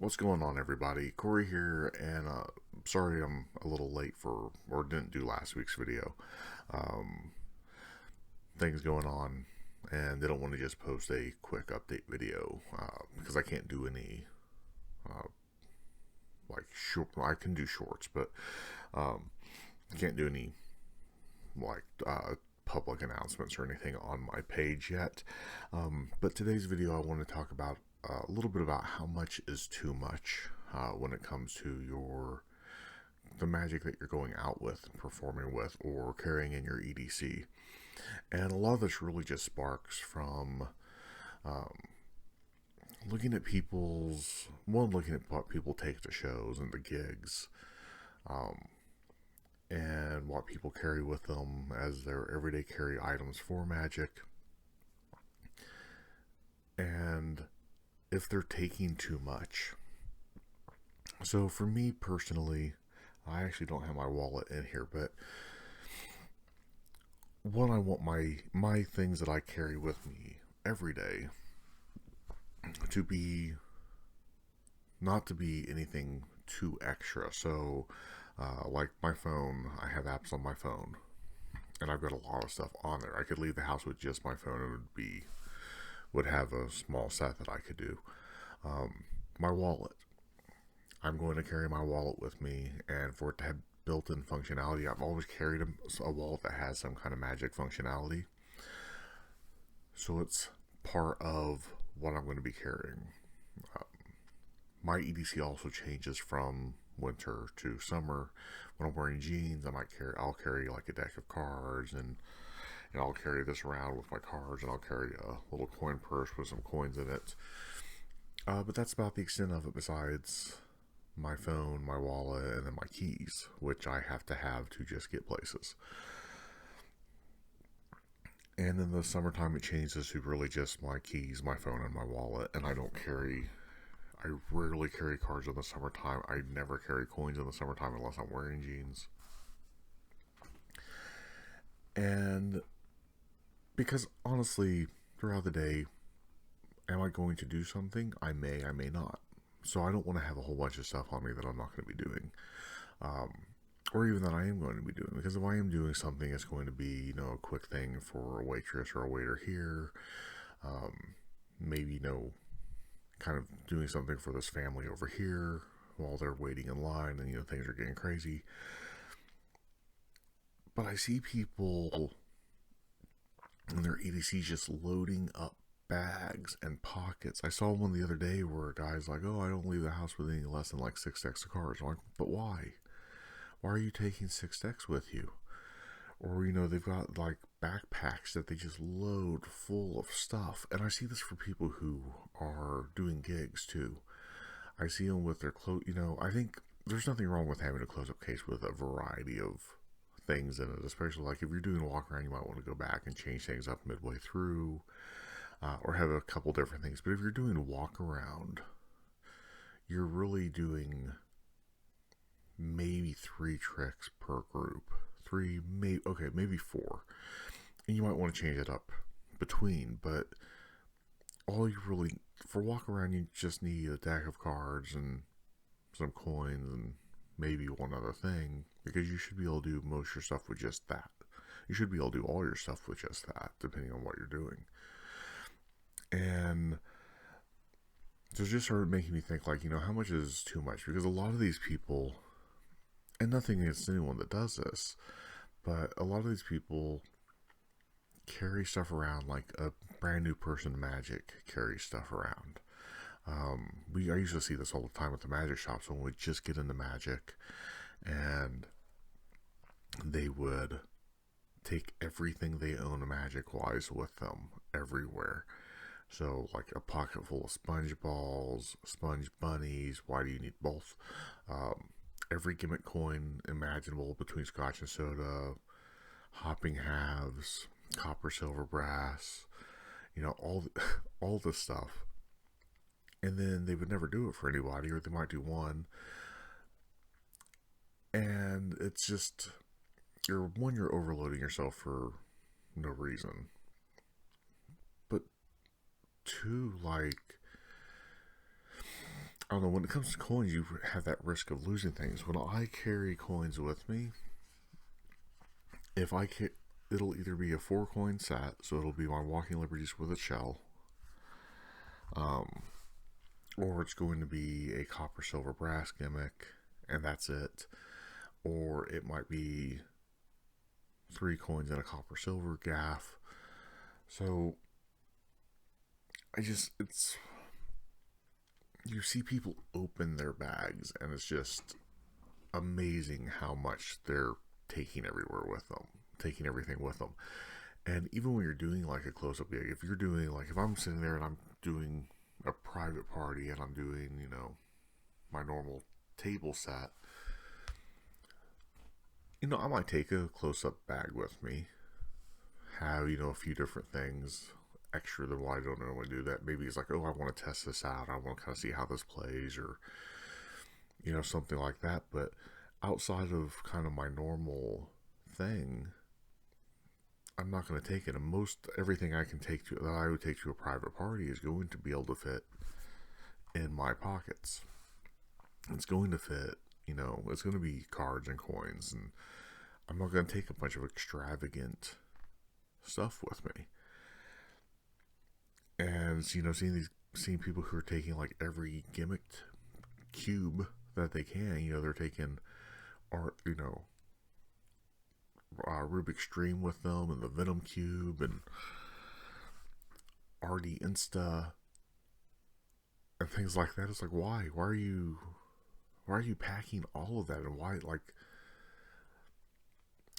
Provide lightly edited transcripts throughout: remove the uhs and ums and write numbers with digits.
What's going on, everybody? Corey here, and sorry I'm a little late or didn't do last week's video. Um, Things going on, and they don't want to just post a quick update video because I can't do any uh, like short. I can do shorts, but um, I can't do any like public announcements or anything on my page yet. But today's video, I want to talk about a little bit about how much is too much when it comes to the magic that you're going out with, performing with, or carrying in your EDC. And a lot of this really just sparks from um, looking at what people take to shows and the gigs, um, and what people carry with them as their everyday carry items for magic, and if they're taking too much. So for me personally, I actually don't have my wallet in here, but one, I want my things that I carry with me every day to be not to be anything too extra. So like my phone, I have apps on my phone, and I've got a lot of stuff on there. I could leave the house with just my phone, and would have a small set that I could do. My wallet, I'm going to carry my wallet with me, and for it to have built-in functionality, I've always carried a wallet that has some kind of magic functionality, so it's part of what I'm going to be carrying. My EDC also changes from winter to summer. When I'm wearing jeans, I'll carry like a deck of cards, and I'll carry this around with my cards, and I'll carry a little coin purse with some coins in it. But that's about the extent of it, besides my phone, my wallet, and then my keys, which I have to just get places. And in the summertime, it changes to really just my keys, my phone, and my wallet. And I rarely carry cards in the summertime. I never carry coins in the summertime unless I'm wearing jeans. And because honestly, throughout the day, am I going to do something? I may not. So I don't want to have a whole bunch of stuff on me that I'm not going to be doing. Or even that I am going to be doing. Because if I am doing something, it's going to be, a quick thing for a waitress or a waiter here. Maybe, kind of doing something for this family over here while they're waiting in line, and, things are getting crazy. But I see people in their EDCs just loading up bags and pockets. I saw one the other day where a guy's like, "Oh, I don't leave the house with any less than like 6 decks of cards." I'm like, but why? Why are you taking 6 decks with you? Or, they've got like backpacks that they just load full of stuff. And I see this for people who are doing gigs too. I see them with their clothes. I think there's nothing wrong with having a close-up case with a variety of things in it, especially like if you're doing a walk around, you might want to go back and change things up midway through. Or have a couple different things. But if you're doing a walk around, you're really doing maybe 3 tricks per group. Maybe 4. And you might want to change it up between, but all you really, for walk around, you just need a deck of cards and some coins and maybe one other thing, because you should be able to do most of your stuff with just that. You should be able to do all your stuff with just that, depending on what you're doing. And so it just started making me think, like, how much is too much? Because a lot of these people, and nothing against anyone that does this, but a lot of these people carry stuff around like a brand new person to Magic carries stuff around. I used to see this all the time at the magic shops when we'd just get into Magic, and they would take everything they own magic-wise with them everywhere. So, like a pocket full of sponge balls, sponge bunnies. Why do you need both? Every gimmick coin imaginable between Scotch and soda, hopping halves, copper, silver, brass. All this stuff. And then they would never do it for anybody, or they might do one. And it's just, you're overloading yourself for no reason. But two, like, I don't know, when it comes to coins, you have that risk of losing things. When I carry coins with me, if I can, it'll either be a 4 coin set, so it'll be my Walking Liberties with a shell, or it's going to be a copper, silver, brass gimmick, and that's it. Or it might be 3 coins and a copper, silver gaff. So it's, you see people open their bags, and it's just amazing how much they're taking everywhere with them, taking everything with them. And even when you're doing like a close-up gig, if you're doing like, if I'm sitting there and I'm doing a private party and I'm doing, my normal table set, I might take a close-up bag with me, have, a few different things extra than what I don't normally do. That maybe it's like, oh, I want to test this out, I want to kind of see how this plays, or something like that. But outside of kind of my normal thing, I'm not going to take it. And most everything I can take to that I would take to a private party is going to be able to fit in my pockets. It's going to fit, it's going to be cards and coins, and I'm not going to take a bunch of extravagant stuff with me. And seeing people who are taking like every gimmicked cube that they can, they're taking art, Rubik's Dream with them, and the Venom Cube, and RD Insta, and things like that. It's like, why are you packing all of that? And why, like,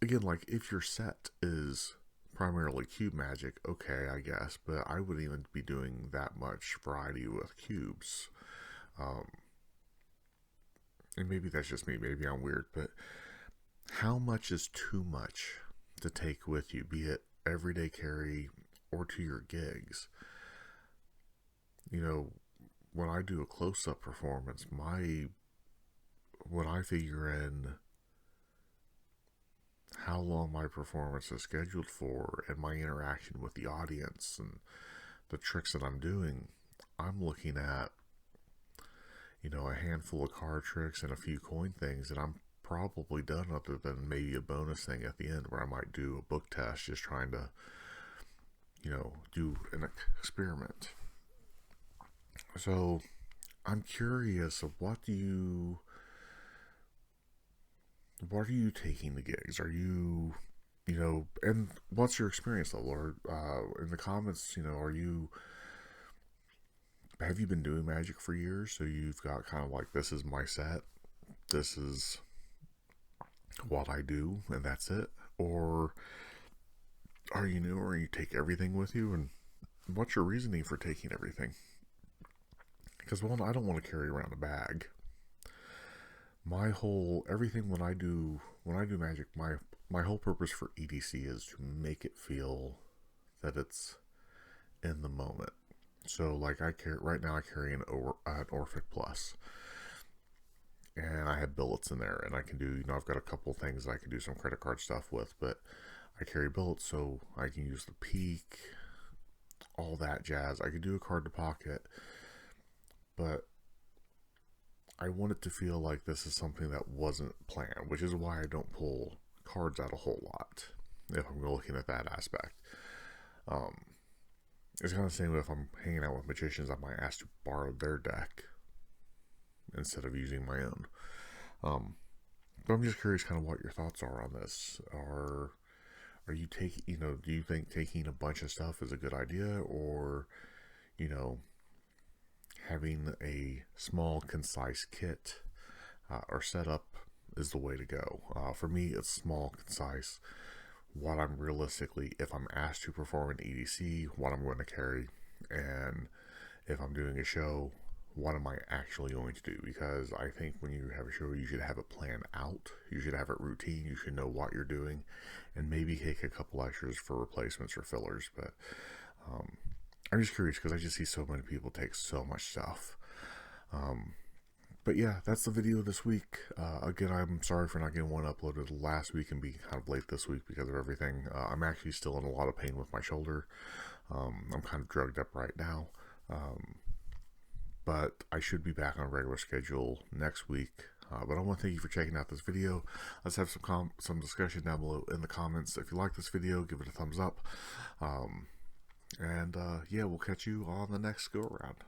again, like, if your set is primarily cube magic, okay, I guess, but I wouldn't even be doing that much variety with cubes. And maybe that's just me, maybe I'm weird, but how much is too much to take with you, be it everyday carry or to your gigs? When I do a close-up performance, when I figure in how long my performance is scheduled for and my interaction with the audience and the tricks that I'm doing, I'm looking at, a handful of card tricks and a few coin things, and I'm probably done, other than maybe a bonus thing at the end where I might do a book test, just trying to, do an experiment. So I'm curious of what are you taking the gigs? Are you, and what's your experience level? Or in the comments, have you been doing magic for years? So you've got kind of like, this is my set, this is what I do, and that's it? Or are you new, or you take everything with you? And what's your reasoning for taking everything? Because, well, I don't want to carry around a bag. Everything when I do magic, my whole purpose for EDC is to make it feel that it's in the moment. So, like, right now I carry an Orphic Plus, and I have billets in there, and I can do, I've got a couple things I can do some credit card stuff with, but I carry billets, so I can use the peak, all that jazz. I could do a card to pocket, but I want it to feel like this is something that wasn't planned, which is why I don't pull cards out a whole lot, if I'm looking at that aspect. It's kind of the same if I'm hanging out with magicians, I might ask to borrow their deck instead of using my own. But I'm just curious kind of what your thoughts are on this. Are you taking, do you think taking a bunch of stuff is a good idea, or, having a small, concise kit or setup is the way to go? For me, it's small, concise, what I'm realistically, if I'm asked to perform an EDC, what I'm going to carry, and if I'm doing a show, what am I actually going to do? Because I think when you have a show, you should have it planned out, you should have it routine, you should know what you're doing, and maybe take a couple extras for replacements or fillers. But I'm just curious, because I just see so many people take so much stuff. But yeah, that's the video this week. Again, I'm sorry for not getting one uploaded last week and being kind of late this week because of everything. I'm actually still in a lot of pain with my shoulder. I'm kind of drugged up right now. but I should be back on a regular schedule next week. But I want to thank you for checking out this video. Let's have some discussion down below in the comments. If you like this video, give it a thumbs up. Yeah, we'll catch you on the next go around.